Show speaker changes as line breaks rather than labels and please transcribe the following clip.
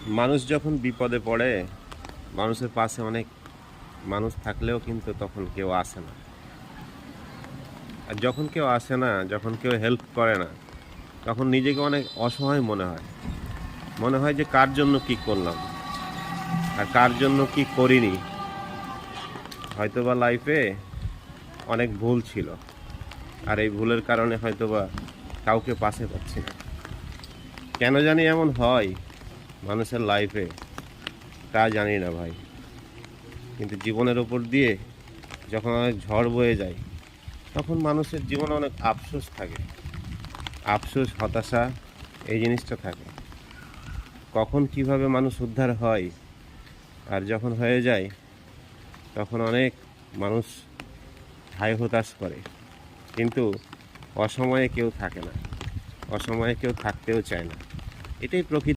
মানুষ যখন বিপদে পড়ে, মানুষের পাশে অনেক মানুষ থাকলেও কিন্তু তখন কেউ আসে না। আর যখন কেউ আসে না, যখন কেউ হেল্প করে না, তখন নিজেকে অনেক অসহায় মনে হয়। মনে হয় যে কার জন্য কি করলাম আর কার জন্য কি করিনি। হয়তোবা লাইফে অনেক ভুল ছিল, আর এই ভুলের কারণে হয়তোবা কাউকে পাশে পাচ্ছি না। কেন জানি এমন হয় মানুষের লাইফে, তা জানি না ভাই। কিন্তু জীবনের উপর দিয়ে যখন অনেক ঝড় বয়ে যায়, তখন মানুষের জীবনে অনেক আফসোস থাকে। আফসোস, হতাশা, এই জিনিসটা থাকে। কখন কিভাবে মানুষ উদ্ধার হয়, আর যখন হয়ে যায় তখন অনেক মানুষ হায় হতাশ করে। কিন্তু অসময়ে কেউ থাকে না, অসময়ে কেউ থাকতেও চায় না। এটাই প্রকৃতি।